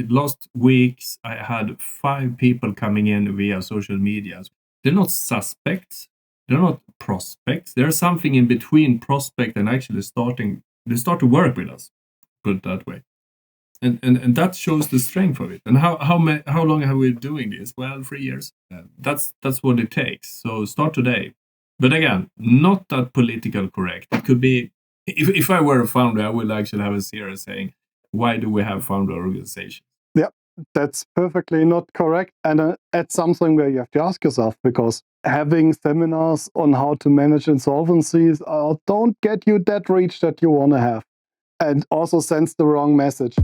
last weeks, I had 5 people coming in via social media. They're not suspects. They're not prospects. There's something in between prospect and actually starting. They start to work with us, put it that way. And that shows the strength of it. And how long have we been doing this? Well, 3 years. That's what it takes. So start today. But again, not that political correct. It could be, if I were a founder, I would actually have a series saying, why do we have founder organizations? Yeah, that's perfectly not correct. And it's something where you have to ask yourself, because having seminars on how to manage insolvencies don't get you that reach that you want to have, and also sends the wrong message.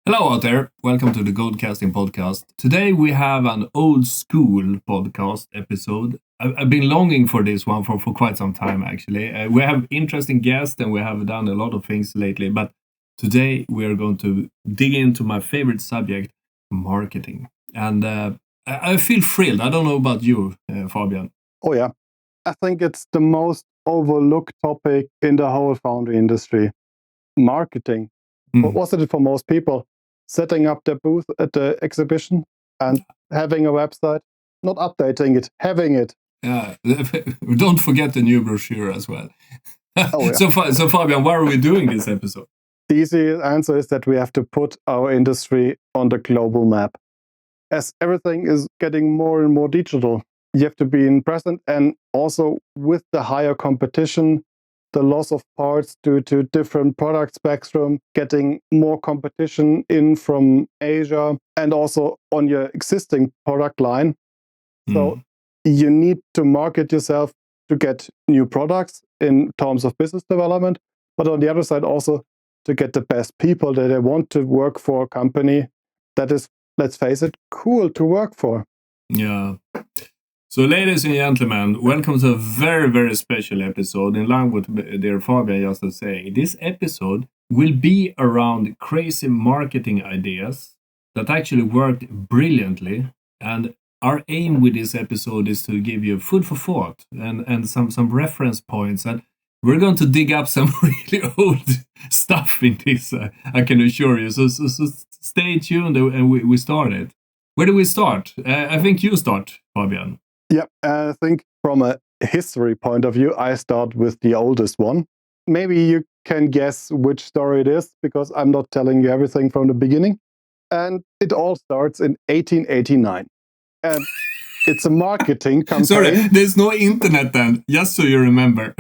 Hello out there, welcome to the Goldcasting podcast. Today we have an old school podcast episode. I've been longing for this one for quite some time actually. We have interesting guests and we have done a lot of things lately, but today we are going to dig into my favorite subject, marketing. And I feel thrilled. I don't know about you, Fabian. Oh yeah, I think it's the most overlooked topic in the whole foundry industry. Marketing. What was it for most people? Setting up their booth at the exhibition and having a website, not updating it, having it. Yeah, don't forget the new brochure as well. Oh, yeah. So Fabian, why are we doing this episode? The easy answer is that we have to put our industry on the global map. As everything is getting more and more digital, you have to be in present, and also with the higher competition, the loss of parts due to different product spectrum, getting more competition in from Asia, and also on your existing product line. So you need to market yourself to get new products in terms of business development, but on the other side also to get the best people that they want to work for a company that is, let's face it, cool to work for. Yeah. So, ladies and gentlemen, welcome to a very, very special episode. In line with dear Fabian just was saying, this episode will be around crazy marketing ideas that actually worked brilliantly. And our aim with this episode is to give you food for thought and some reference points. And we're going to dig up some really old stuff in this, I can assure you. So stay tuned and we start it. Where do we start? I think you start, Fabian. Yeah, I think from a history point of view, I start with the oldest one. Maybe you can guess which story it is, because I'm not telling you everything from the beginning. And it all starts in 1889. And it's a marketing campaign. Sorry, there's no internet then, just so you remember.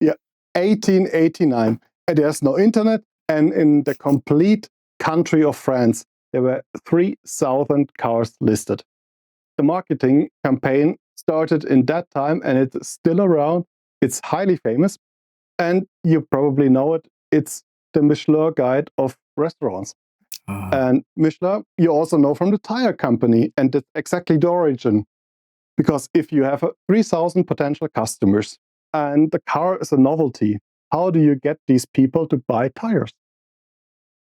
Yeah, 1889. And there's no internet. And in the complete country of France, there were 3,000 cars listed. The marketing campaign started in that time, and it's still around. It's highly famous, and you probably know it. It's the Michelin guide of restaurants. And Michelin, you also know from the tire company, and that's exactly the origin. Because if you have 3,000 potential customers and the car is a novelty, how do you get these people to buy tires?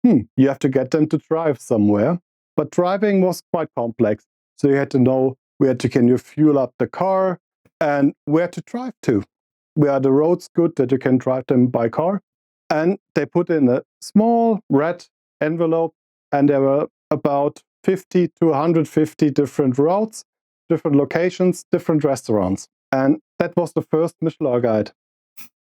You have to get them to drive somewhere. But driving was quite complex. So you had to know where can you fuel up the car and where to drive to. Where are the roads good that you can drive them by car? And they put in a small red envelope, and there were about 50 to 150 different routes, different locations, different restaurants. And that was the first Michelin guide.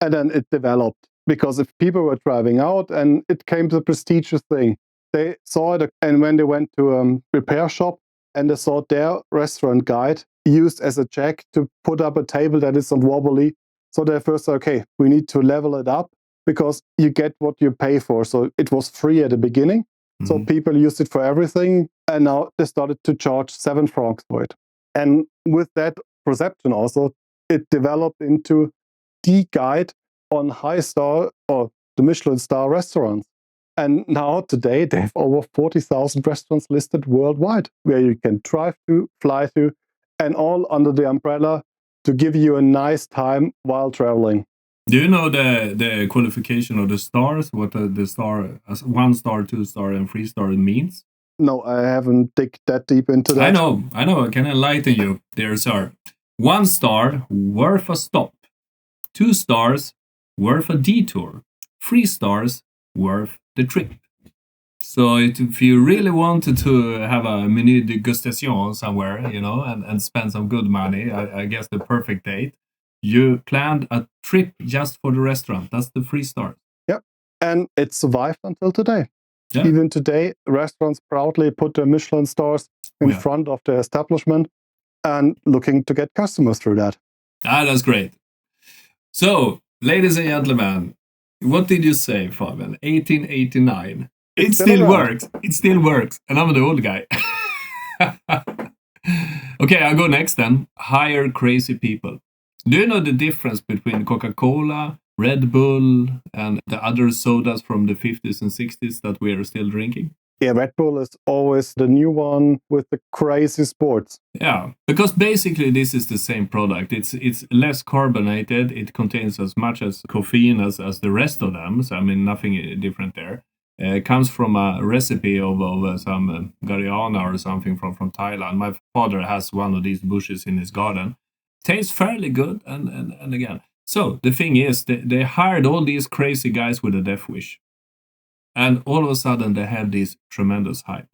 And then it developed, because if people were driving out, and it came to a prestigious thing. They saw it, and when they went to a repair shop, and they saw their restaurant guide used as a check to put up a table that is not wobbly. So they first said, okay, we need to level it up, because you get what you pay for. So it was free at the beginning. So people used it for everything. And now they started to charge 7 francs for it. And with that perception also, it developed into the guide on high star or the Michelin star restaurants. And now today they have over 40,000 restaurants listed worldwide, where you can drive to, fly to, and all under the umbrella to give you a nice time while traveling. Do you know the qualification of the stars? What the star, 1 star, 2 star, and 3 star means? No, I haven't digged that deep into that. I know. I can enlighten you, dear sir. 1 star, worth a stop. 2 stars, worth a detour. 3 stars, worth the trip. So if you really wanted to have a menu degustation somewhere, and spend some good money, I guess the perfect date, you planned a trip just for the restaurant. That's the 3 stars. Yeah, and it survived until today. Yeah. Even today, restaurants proudly put their Michelin stars in front of their establishment and looking to get customers through that. That's great. So, ladies and gentlemen, what did you say, Fabian? 1889. It still works. It still works. And I'm the old guy. Okay, I'll go next then. Hire crazy people. Do you know the difference between Coca-Cola, Red Bull, and the other sodas from the 50s and 60s that we are still drinking? Yeah, Red Bull is always the new one with the crazy sports. Yeah, because basically this is the same product. It's less carbonated. It contains as much as caffeine as the rest of them. So I mean, nothing different there. It comes from a recipe of some Gariana or something from Thailand. My father has one of these bushes in his garden. Tastes fairly good, and again. So the thing is, they hired all these crazy guys with a death wish. And all of a sudden they have this tremendous hype.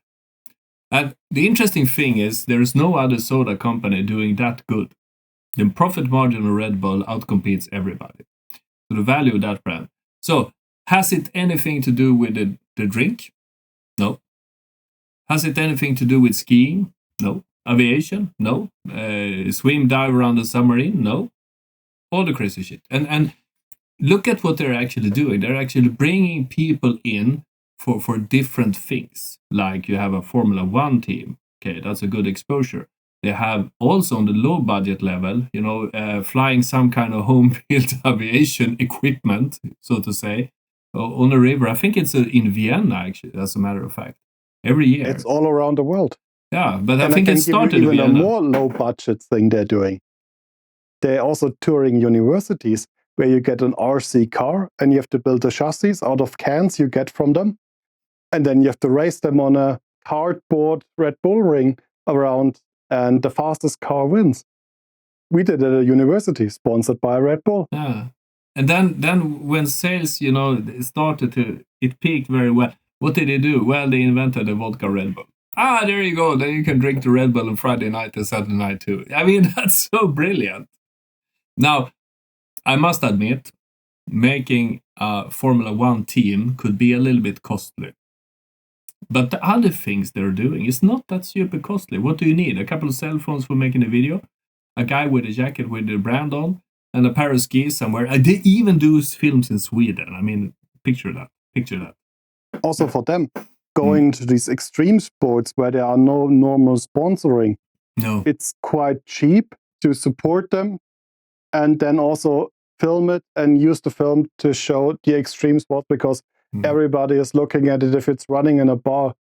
And the interesting thing is, there's no other soda company doing that good. The profit margin of Red Bull outcompetes everybody. So the value of that brand. So, has it anything to do with the drink? No. Has it anything to do with skiing? No. Aviation? No. Swim, dive around the submarine? No. All the crazy shit. And look at what they're actually doing. They're actually bringing people in for different things. Like you have a Formula One team. Okay, that's a good exposure. They have also on the low budget level, flying some kind of home built aviation equipment, so to say, on a river. I think it's in Vienna, actually, as a matter of fact, every year. It's all around the world. Yeah, but I think it started in even Vienna. A more low budget thing they're doing. They're also touring universities where you get an RC car and you have to build the chassis out of cans you get from them. And then you have to race them on a cardboard Red Bull ring around, and the fastest car wins. We did it at a university sponsored by Red Bull. Yeah. And then when sales, started it peaked very well. What did they do? Well, they invented the vodka Red Bull. There you go. Then you can drink the Red Bull on Friday night and Saturday night too. I mean, that's so brilliant. Now, I must admit, making a Formula One team could be a little bit costly. But the other things they're doing is not that super costly. What do you need? A couple of cell phones for making a video, a guy with a jacket with the brand on, and a pair of skis somewhere. They even do films in Sweden. I mean, picture that. Also for them, going to these extreme sports where there are no normal sponsoring, it's quite cheap to support them, and then also film it and use the film to show the extreme sport, because everybody is looking at it. If it's running in a bar,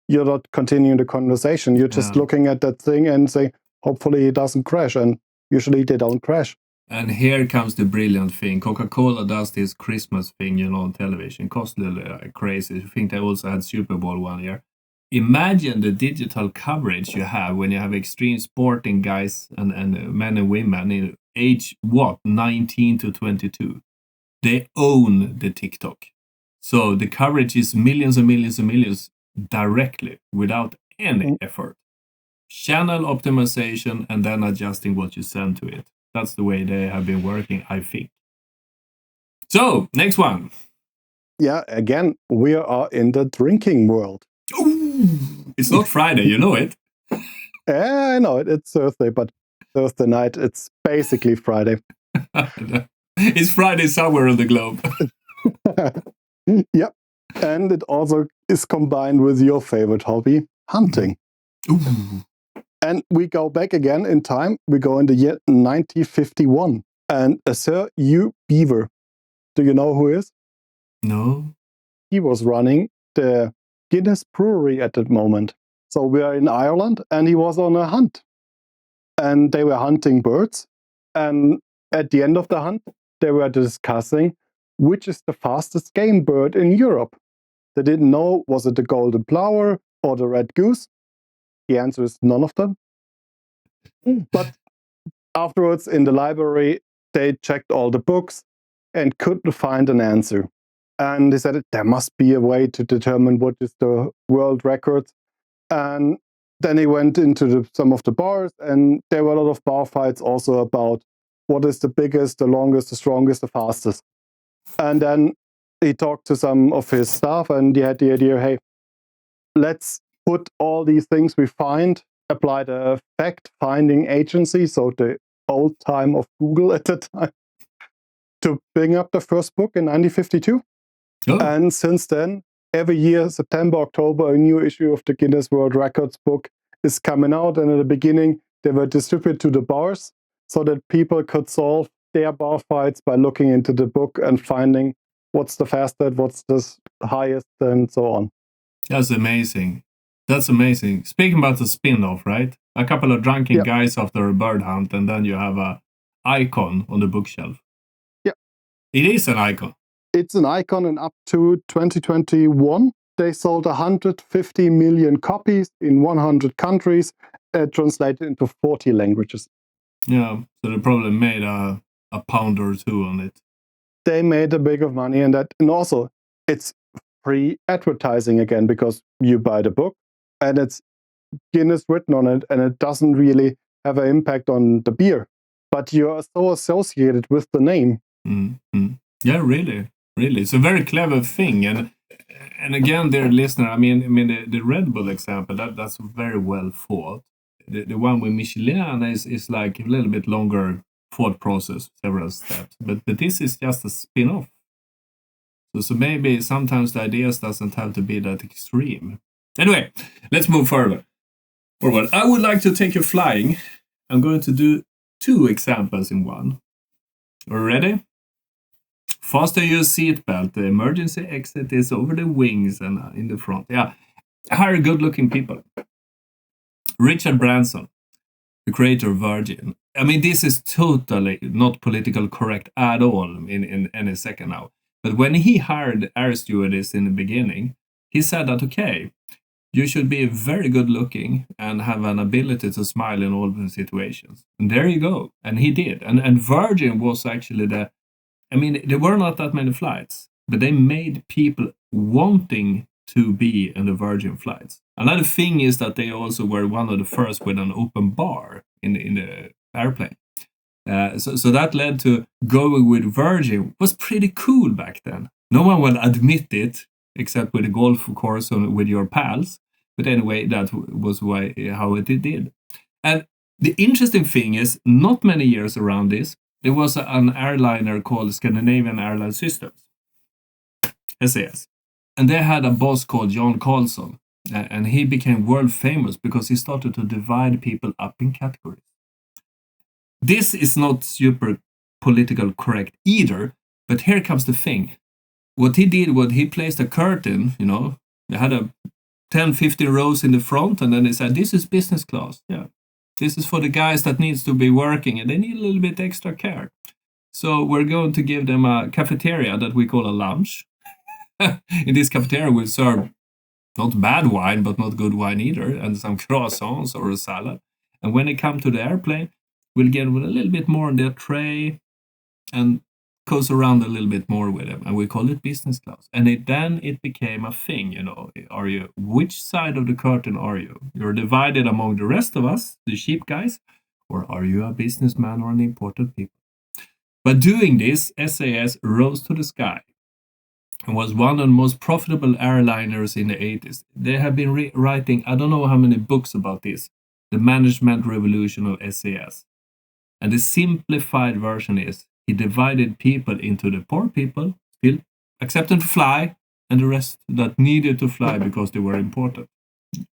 you're not continuing the conversation. You're just looking at that thing and saying, hopefully it doesn't crash. And usually they don't crash. And here comes the brilliant thing. Coca-Cola does this Christmas thing, on television. Costly, crazy. I think they also had Super Bowl one year. Imagine the digital coverage you have when you have extreme sporting guys and men and women in age, 19 to 22. They own the TikTok. So the coverage is millions and millions and millions directly without any effort. Channel optimization and then adjusting what you send to it. That's the way they have been working, I think. So, next one. Yeah, again, we are in the drinking world. Ooh, it's not Friday, you know it. I know it. It's Thursday, but Thursday night, it's basically Friday. It's Friday somewhere on the globe. Yep. And it also is combined with your favorite hobby, hunting. Ooh. And we go back again in time. We go in the year 1951. And Sir Hugh Beaver, do you know who he is? No. He was running the Guinness Brewery at that moment. So we are in Ireland, and he was on a hunt. And they were hunting birds. And at the end of the hunt, they were discussing which is the fastest game bird in Europe. They didn't know, was it the golden plover or the red goose? The answer is none of them. But afterwards, in the library, they checked all the books and couldn't find an answer. And they said there must be a way to determine what is the world record. And then he went into some of the bars, and there were a lot of bar fights also about what is the biggest, the longest, the strongest, the fastest. And then he talked to some of his staff, and he had the idea, hey, let's put all these things we find, apply the fact-finding agency, so the old time of Google at the time, to bring up the first book in 1952. Oh. And since then, every year, September, October, a new issue of the Guinness World Records book is coming out. And in the beginning, they were distributed to the bars so that people could solve their bar fights by looking into the book and finding what's the fastest, what's the highest, and so on. That's amazing. That's amazing. Speaking about the spin-off, right? A couple of drunken guys after a bird hunt, and then you have a icon on the bookshelf. Yeah. It is an icon. It's an icon, and up to 2021, they sold 150 million copies in 100 countries, translated into 40 languages. Yeah, so they probably made a pound or two on it. They made a big of money, and also it's free advertising again, because you buy the book and it's Guinness written on it, and it doesn't really have an impact on the beer, but you are so associated with the name. Mm-hmm. Yeah, really. It's a very clever thing, and again, dear listener, I mean the Red Bull example, that's very well thought. The one with Michelin is like a little bit longer thought process, several steps, but this is just a spin-off. So maybe sometimes the ideas doesn't have to be that extreme. Anyway, let's move forward. I would like to take you flying. I'm going to do 2 examples in one. Are you ready? Fasten your seatbelt. The emergency exit is over the wings and in the front. Yeah, hire good-looking people. Richard Branson, the creator of Virgin. I mean, this is totally not politically correct at all in any second now. But when he hired air stewardess in the beginning, he said that, okay, you should be very good looking and have an ability to smile in all the situations. And there you go. And he did. And Virgin was actually there were not that many flights, but they made people wanting to be in the Virgin flights. Another thing is that they also were one of the first with an open bar in the airplane. So that led to going with Virgin was pretty cool back then. No one would admit it, except with a golf course with your pals. But anyway, that was how it did. And the interesting thing is, not many years around this, there was an airliner called Scandinavian Airline Systems, SAS. And they had a boss called Jan Carlson. And he became world famous because he started to divide people up in categories. This is not super political correct either, but here comes the thing. What he did was he placed a curtain, they had a 10, 15 rows in the front, and then they said, this is business class. Yeah. This is for the guys that needs to be working and they need a little bit extra care. So we're going to give them a cafeteria that we call a lounge. In this cafeteria, we'll serve not bad wine, but not good wine either, and some croissants or a salad. And when they come to the airplane, we'll get with a little bit more on their tray and goes around a little bit more with them. And we call it business class. And then it became a thing, which side of the curtain are you? You're divided among the rest of us, the cheap guys, or are you a businessman or an important people? By doing this, SAS rose to the sky and was one of the most profitable airliners in the 80s. They have been writing, I don't know how many books about this, the management revolution of SAS. And the simplified version is, he divided people into the poor people, still accepted to fly, and the rest that needed to fly because they were important.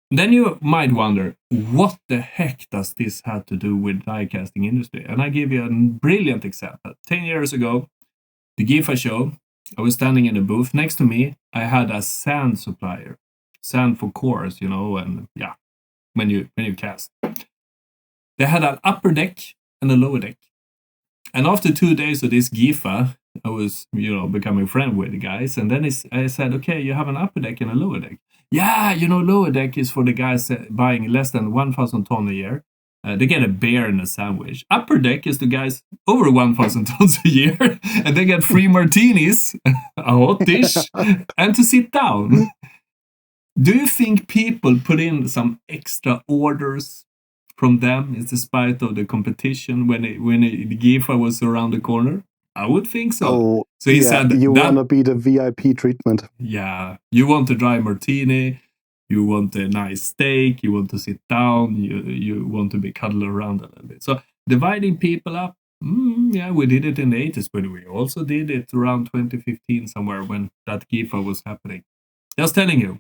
Then you might wonder, what the heck does this have to do with the die-casting industry? And I give you a brilliant example. 10 years ago, the GIFA show, I was standing in a booth. Next to me, I had a sand supplier. Sand for cores, and yeah, when you cast. They had an upper deck and a lower deck. And after 2 days of this GIFA, I was, becoming friend with the guys. And then I said, okay, you have an upper deck and a lower deck. Yeah, lower deck is for the guys buying less than 1,000 ton a year. They get a beer and a sandwich. Upper deck is the guys over 1,000 tons a year. And they get free martinis, a hot dish, and to sit down. Do you think people put in some extra orders from them in spite of the competition when the GIFA was around the corner? I would think so. Oh, So he said you that, want to be the VIP treatment. Yeah, you want a dry martini, you want a nice steak, you want to sit down, you want to be cuddled around a little bit. So dividing people up, yeah, we did it in the 80s, but we also did it around 2015 somewhere when that GIFA was happening. Just telling you.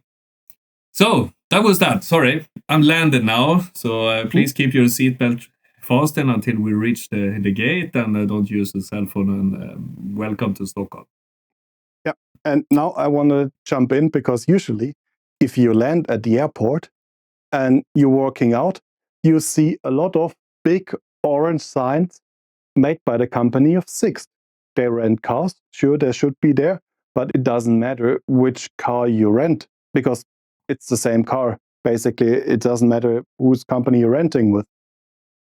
So that was that. Sorry, I'm landed now. So please keep your seatbelt fastened until we reach the gate, and don't use the cell phone. And welcome to Stockholm. Yeah, and now I want to jump in because usually, if you land at the airport and you're walking out, you see a lot of big orange signs made by the company of Sixt. They rent cars. Sure, they should be there, but it doesn't matter which car you rent because it's the same car. Basically, it doesn't matter whose company you're renting with.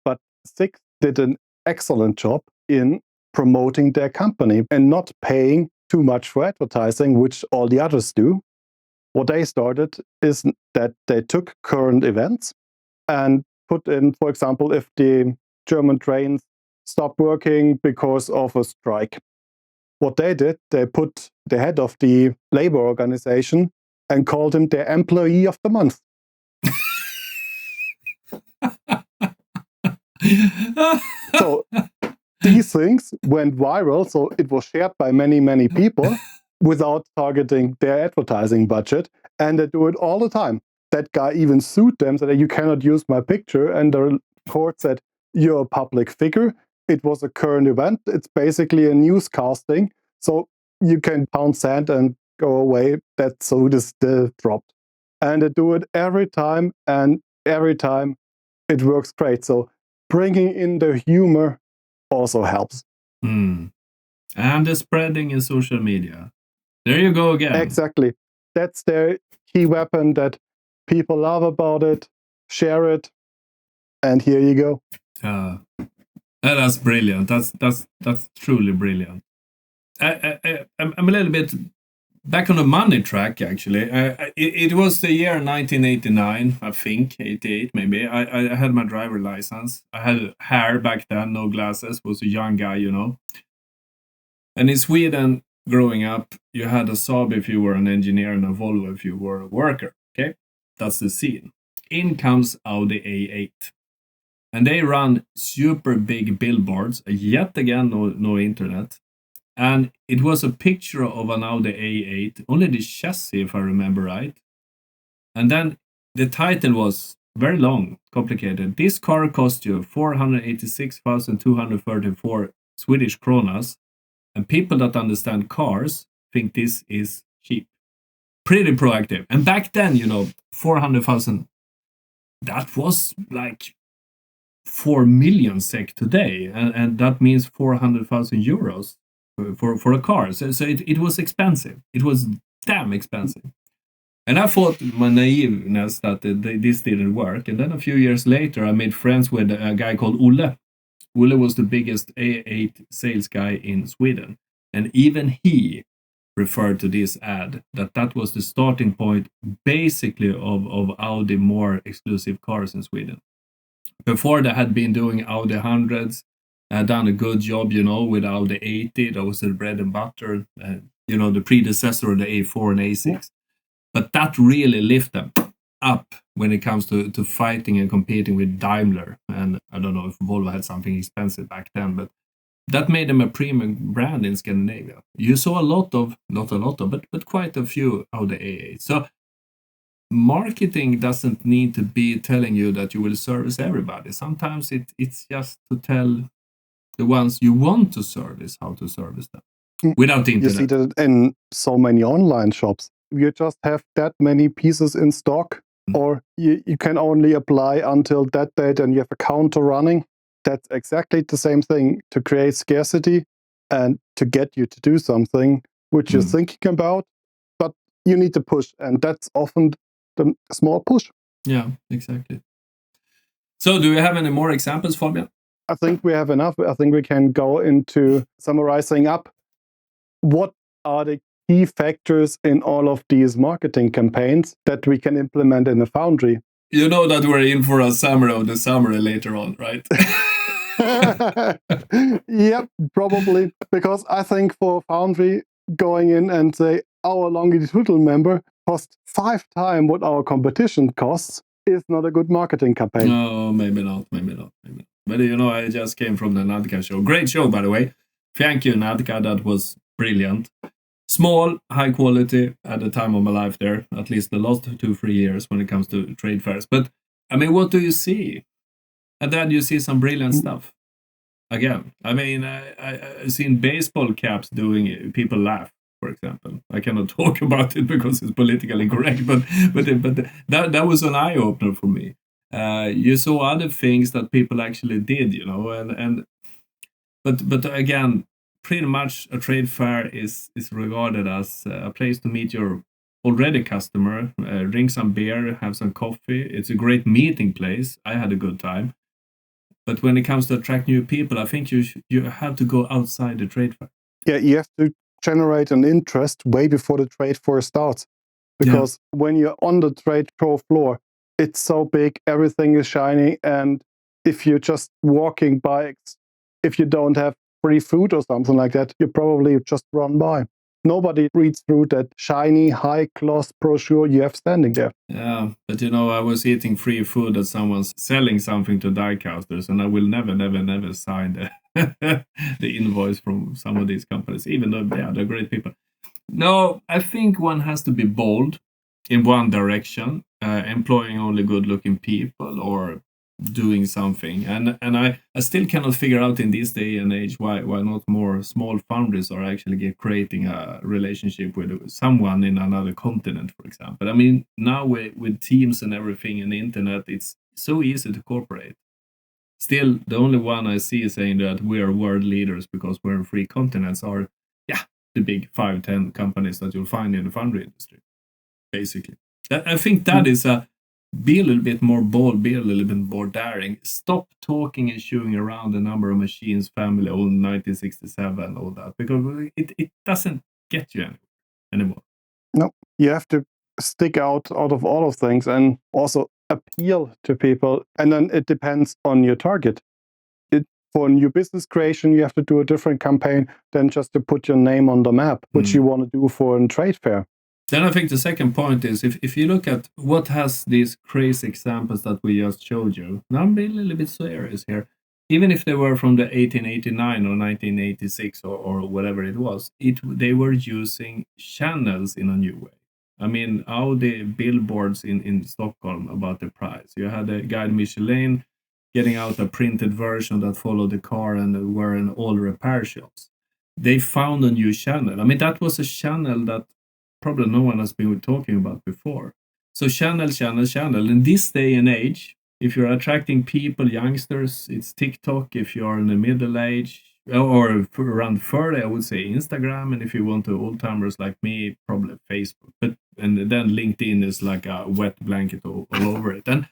But Sixt did an excellent job in promoting their company and not paying too much for advertising, which all the others do. What they started is that they took current events and put in, for example, if the German trains stopped working because of a strike. What they did, they put the head of the labor organization and called him their employee of the month. So these things went viral, so it was shared by many, many people without targeting their advertising budget, and they do it all the time. That guy even sued them, said, you cannot use my picture, and the court said, you're a public figure. It was a current event. It's basically a newscasting, so you can pound sand and go away. That suit is still dropped. And they do it every time, and every time it works great. So bringing in the humor also helps. And the spreading in social media. There you go again. Exactly. That's their key weapon that people love about it. Share it, and here you go. That's brilliant. That's truly brilliant. I'm a little bit back on the money track, actually. It was the year 1989, I think, 88 maybe. I had my driver license. I had hair back then, no glasses, was a young guy, And in Sweden, growing up, you had a Saab if you were an engineer and a Volvo if you were a worker, okay? That's the scene. In comes Audi A8. And they run super big billboards, yet again, no internet. And it was a picture of an Audi A8, only the chassis, if I remember right. And then the title was very long, complicated. This car cost you 486,234 Swedish kronas. And people that understand cars think this is cheap. Pretty proactive. And back then, 400,000, that was like 4 million SEK today. And that means 400,000 euros. For a car. So it was expensive. It was damn expensive. And I thought my naiveness that this didn't work. And then a few years later, I made friends with a guy called Olle. Olle was the biggest A8 sales guy in Sweden. And even he referred to this ad, that was the starting point, basically, of Audi more exclusive cars in Sweden. Before they had been doing Audi 100s, done a good job, with Audi A8. That was the bread and butter, the predecessor of the A4 and A6. Yeah. But that really lifted them up when it comes to fighting and competing with Daimler. And I don't know if Volvo had something expensive back then, but that made them a premium brand in Scandinavia. You saw not a lot of, but quite a few Audi A8. So marketing doesn't need to be telling you that you will service everybody. Sometimes it's just to tell the ones you want to service how to service them without the internet. You see that in so many online shops. You just have that many pieces in stock, or you can only apply until that date and you have a counter running. that's exactly the same thing, to create scarcity and to get you to do something which you're thinking about, but you need to push. And that's often the small push. Yeah, exactly. So do we have any more examples, Fabian? I think we have enough. I think we can go into summarizing up what are the key factors in all of these marketing campaigns that we can implement in a Foundry. You know that we're in for a summary of the summary later on, right? Yep, probably. Because I think for Foundry, going in and say our longitudinal member costs 5 times what our competition costs is not a good marketing campaign. No, maybe not. But I just came from the Nadka show. Great show, by the way. Thank you, Nadka. That was brilliant. Small, high quality at the time of my life there, at least the last 2-3 years when it comes to trade fairs. But, I mean, what do you see? And then you see some brilliant stuff. Again, I mean, I've seen baseball caps doing it. People laugh, for example. I cannot talk about it because it's politically correct, but that was an eye-opener for me. You saw other things that people actually did, but again, pretty much a trade fair is regarded as a place to meet your already customer, drink some beer, have some coffee. It's a great meeting place. I had a good time. But when it comes to attract new people, I think you have to go outside the trade fair. Yeah, you have to generate an interest way before the trade fair starts. Because when you're on the trade show floor, it's so big, everything is shiny. And if you're just walking by, if you don't have free food or something like that, you probably just run by. Nobody reads through that shiny, high-class brochure you have standing there. Yeah, but I was eating free food that someone's selling something to die casters, and I will never sign the invoice from some of these companies, even though they're great people. No, I think one has to be bold in one direction, employing only good-looking people or doing something. And I still cannot figure out in this day and age why not more small foundries are actually creating a relationship with someone in another continent, for example. I mean, now with Teams and everything and the internet, it's so easy to cooperate. Still, the only one I see saying that we are world leaders because we're in 3 continents are, the big 5-10 companies that you'll find in the foundry industry, basically. I think that is be a little bit more bold, be a little bit more daring. Stop talking and shooing around the number of machines, family owned 1967, all that, because it doesn't get you anymore. No, you have to stick out of all of things and also appeal to people. And then it depends on your target. For new business creation, you have to do a different campaign than just to put your name on the map, which you want to do for a trade fair. Then I think the second point is if you look at what has these crazy examples that we just showed you, now I'm being a little bit serious here. Even if they were from the 1889 or 1986 or whatever it was, they were using channels in a new way. I mean, Audi billboards in Stockholm about the price. You had a guy Michelin getting out a printed version that followed the car and were in all repair shops. They found a new channel. I mean, that was a channel that probably no one has been talking about before. So channel. In this day and age, if you're attracting people, youngsters, it's TikTok. If you're in the middle age or around 30, I would say Instagram. And if you want to old-timers like me, probably Facebook. And then LinkedIn is like a wet blanket all over it. And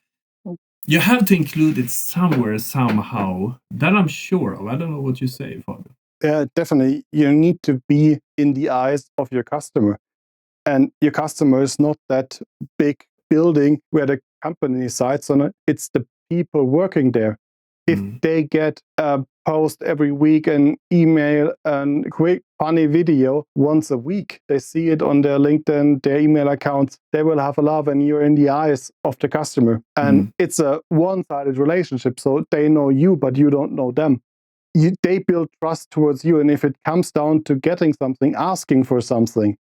you have to include it somewhere, somehow. That I'm sure of. I don't know what you say, Fabian. Yeah, definitely. You need to be in the eyes of your customer. And your customer is not that big building where the company sites on it. It's the people working there. If they get a post every week, an email, and quick funny video once a week, they see it on their LinkedIn, their email accounts, they will have a love, and you're in the eyes of the customer. And it's a one-sided relationship. So they know you, but you don't know them. They build trust towards you. And if it comes down to getting something, asking for something,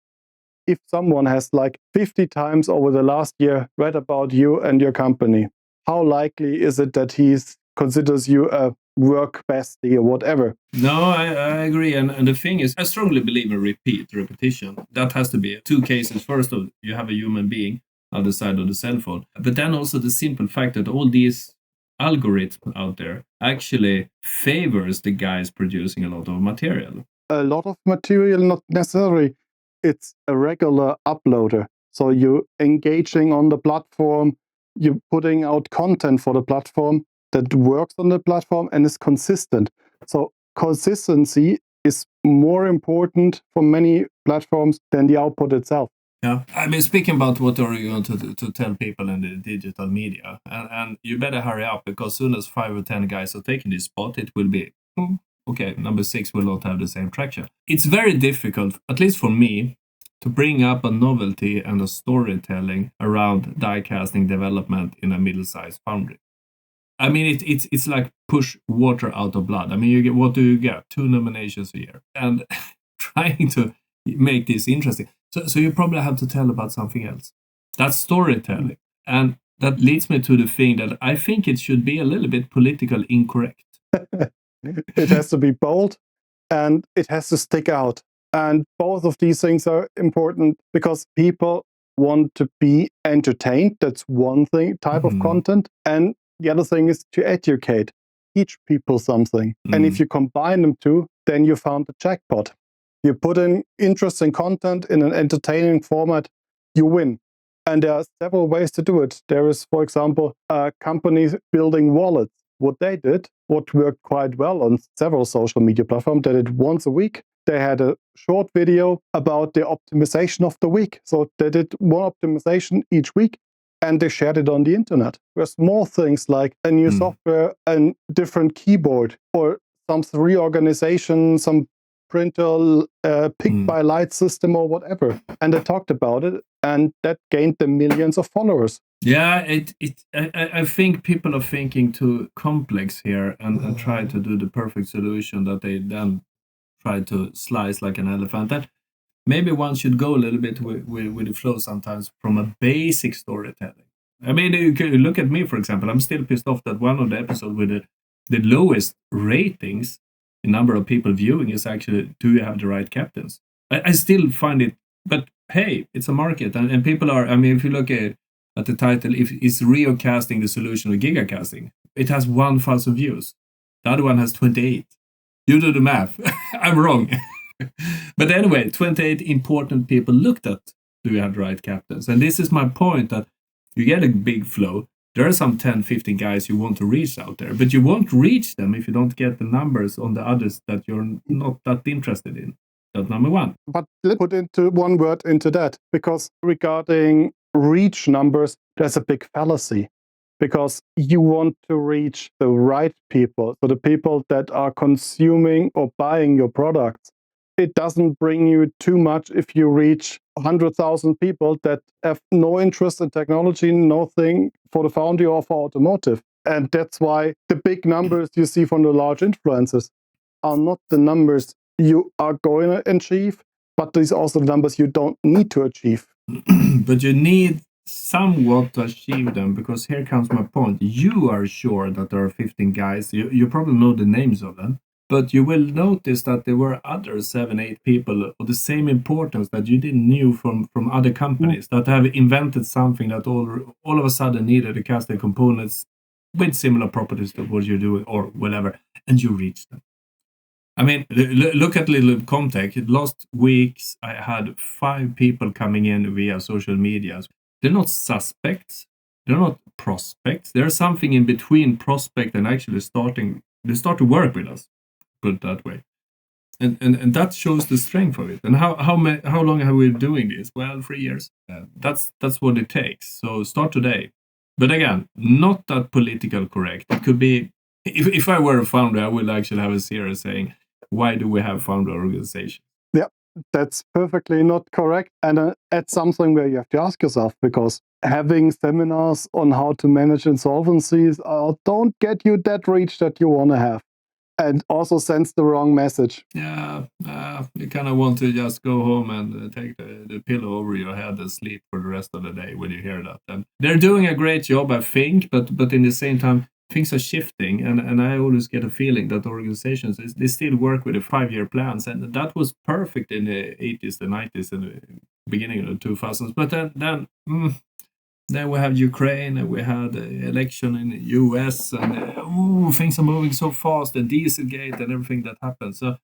if someone has like 50 times over the last year read about you and your company, how likely is it that he considers you a work bestie or whatever? No, I agree. And the thing is, I strongly believe in repetition. That has to be 2 cases. First, you have a human being on the side of the cell phone. But then also the simple fact that all these algorithm out there actually favors the guys producing a lot of material. A lot of material, not necessarily. It's a regular uploader. So you're engaging on the platform, you're putting out content for the platform that works on the platform and is consistent. So consistency is more important for many platforms than the output itself. Yeah, I mean, speaking about what are you going to tell people in the digital media, and you better hurry up, because soon as 5 or 10 guys are taking this spot, it will be, okay, number 6 will not have the same traction. It's very difficult, at least for me, to bring up a novelty and a storytelling around die casting development in a middle-sized foundry. I mean, it's like push water out of blood. I mean, you get, what do you get? 2 nominations a year, and trying to make this interesting. So you probably have to tell about something else. That's storytelling. And that leads me to the thing that I think it should be a little bit politically incorrect. It has to be bold and it has to stick out. And both of these things are important because people want to be entertained. That's one thing, type of content. And the other thing is to educate, teach people something. And if you combine them two, then you found the jackpot. You put in interesting content in an entertaining format, you win. And there are several ways to do it. There is, for example, companies building wallets. What they did, what worked quite well on several social media platforms, they did once a week. They had a short video about the optimization of the week. So they did one optimization each week and they shared it on the internet. There's more things like a new software, a different keyboard, or some reorganization, some printer picked by light system or whatever. And they talked about it, and that gained them millions of followers. Yeah, I think people are thinking too complex here and try to do the perfect solution that they then try to slice like an elephant. That maybe one should go a little bit with the flow sometimes from a basic storytelling. I mean, you can look at me, for example. I'm still pissed off that one of the episodes with the lowest ratings, the number of people viewing, is actually, do you have the right captains? I still find it, but hey, it's a market. And people are, I mean, if you look at the title, if it's recasting the solution of gigacasting, it has 1,000 views. The other one has 28. You do the math. I'm wrong. But anyway, 28 important people looked at, do you have the right captains? And this is my point, that you get a big flow. There are some 10, 15 guys you want to reach out there, but you won't reach them if you don't get the numbers on the others that you're not that interested in. That's number one. But let's put into one word into that, because regarding reach numbers, there's a big fallacy. Because you want to reach the right people, so the people that are consuming or buying your products. It doesn't bring you too much if you reach 100,000 people that have no interest in technology, nothing for the foundry or for automotive. And that's why the big numbers you see from the large influencers are not the numbers you are going to achieve, but these are also the numbers you don't need to achieve. But you need somewhat to achieve them, because here comes my point. You are sure that there are 15 guys. You probably know the names of them. But you will notice that there were other 7, 8 people of the same importance that you didn't knew from other companies that have invented something that all of a sudden needed a casting components with similar properties to what you're doing or whatever, and you reach them. I mean, look at little Comtech. Last weeks, I had 5 people coming in via social media. They're not suspects. They're not prospects. There's something in between prospect and actually starting. They start to work with us. Put it that way, and that shows the strength of it. And how long have we been doing this? Well, 3 years. That's what it takes. So start today. But again, not that political correct. It could be, if I were a founder, I would actually have a series saying, why do we have founder organizations? Yeah, that's perfectly not correct. And it's something where you have to ask yourself, because having seminars on how to manage insolvencies don't get you that reach that you want to have. And also sends the wrong message. Yeah, you kind of want to just go home and take the pillow over your head and sleep for the rest of the day when you hear that. And they're doing a great job, I think, but in the same time, things are shifting. And I always get a feeling that organizations, they still work with the 5-year plans. And that was perfect in the 80s, the 90s, and the beginning of the 2000s. But then Then we have Ukraine, and we had the election in the US, and things are moving so fast, the Dieselgate and everything that happened. So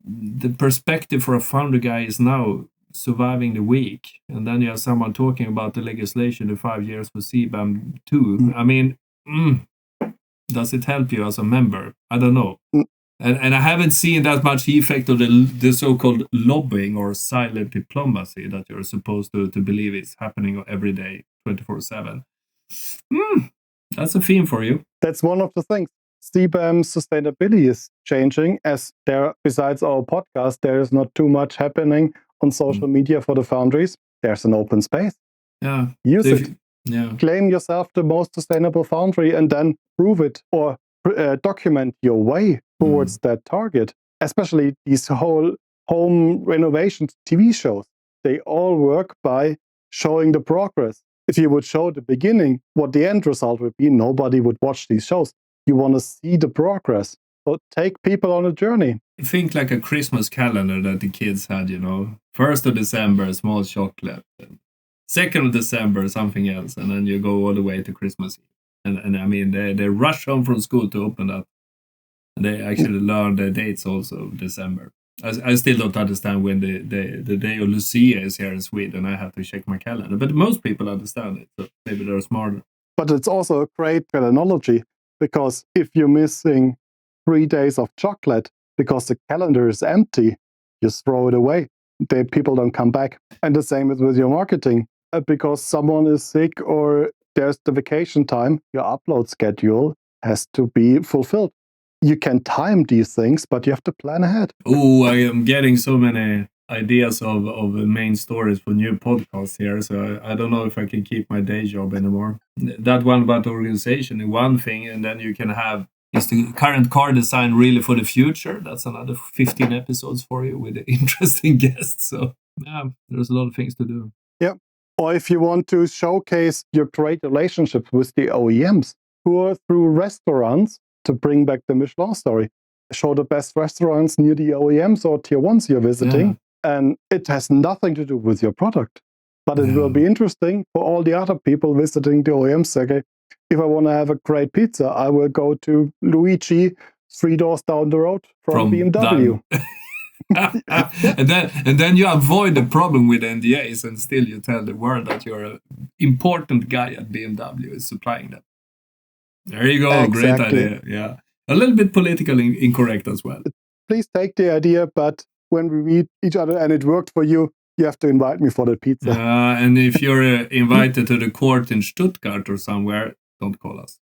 the perspective for a founder guy is now surviving the week. And then you have someone talking about the legislation, the 5 years for CBAM 2. I mean, does it help you as a member? I don't know. And I haven't seen that much effect of the so-called lobbying or silent diplomacy that you're supposed to believe is happening every day, 24/7. That's a theme for you. That's one of the things. CBAM sustainability is changing, as there, besides our podcast, there is not too much happening on social media for the foundries. There's an open space. Yeah. Use it. Yeah. Claim yourself the most sustainable foundry and then prove it or document your way towards that target. Especially these whole home renovations TV shows. They all work by showing the progress. If you would show the beginning, what the end result would be, nobody would watch these shows. You want to see the progress. So take people on a journey. Think like a Christmas calendar that the kids had, 1st of December, small chocolate. 2nd of December, something else. And then you go all the way to Christmas Eve. And I mean, they rush home from school to open that. And they actually learn the dates also, December. I still don't understand when the day of Lucia is here in Sweden. I have to check my calendar. But most people understand it, so maybe they're smarter. But it's also a great analogy, because if you're missing 3 days of chocolate because the calendar is empty, just throw it away. People don't come back. And the same is with your marketing. Because someone is sick or there's the vacation time, your upload schedule has to be fulfilled. You can time these things, but you have to plan ahead. Oh, I am getting so many ideas of main stories for new podcasts here, so I don't know if I can keep my day job anymore. That one about the organization is one thing, and then you can have, is the current car design really for the future? That's another 15 episodes for you with interesting guests. So yeah, there's a lot of things to do. Yeah. Or if you want to showcase your great relationships with the OEMs, tour through restaurants to bring back the Michelin story. Show the best restaurants near the OEMs or tier ones you're visiting. Yeah. And it has nothing to do with your product. But it will be interesting for all the other people visiting the OEMs. Okay, if I want to have a great pizza, I will go to Luigi 3 doors down the road from BMW. and then you avoid the problem with NDAs, and still you tell the world that you're an important guy at BMW is supplying them. There you go. Exactly. Great idea. Yeah. A little bit politically incorrect as well. Please take the idea, but when we meet each other and it worked for you, you have to invite me for the pizza. And if you're invited to the court in Stuttgart or somewhere, don't call us.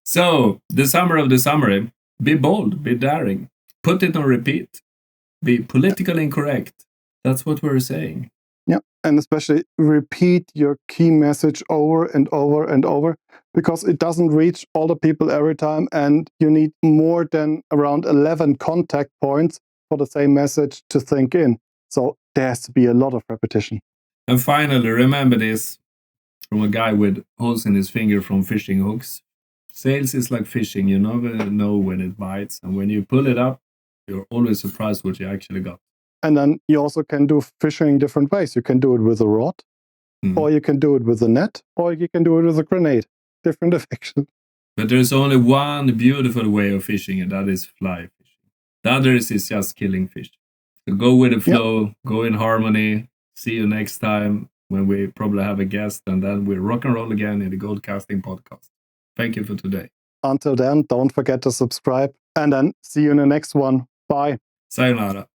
So, the summary of the summary. Be bold, be daring. Put it on repeat. Be politically incorrect. That's what we're saying. Yeah, and especially repeat your key message over and over and over, because it doesn't reach all the people every time, and you need more than around 11 contact points for the same message to sink in. So there has to be a lot of repetition. And finally, remember this from a guy with holes in his finger from fishing hooks. Sales is like fishing. You never know when it bites, and when you pull it up, you're always surprised what you actually got. And then you also can do fishing different ways. You can do it with a rod, or you can do it with a net, or you can do it with a grenade. Different affection. But there's only one beautiful way of fishing, and that is fly fishing. The other is just killing fish. So go with the flow, go in harmony. See you next time when we probably have a guest, and then we rock and roll again in the Gold Casting podcast. Thank you for today. Until then, don't forget to subscribe, and then see you in the next one. Bye. Sayonara.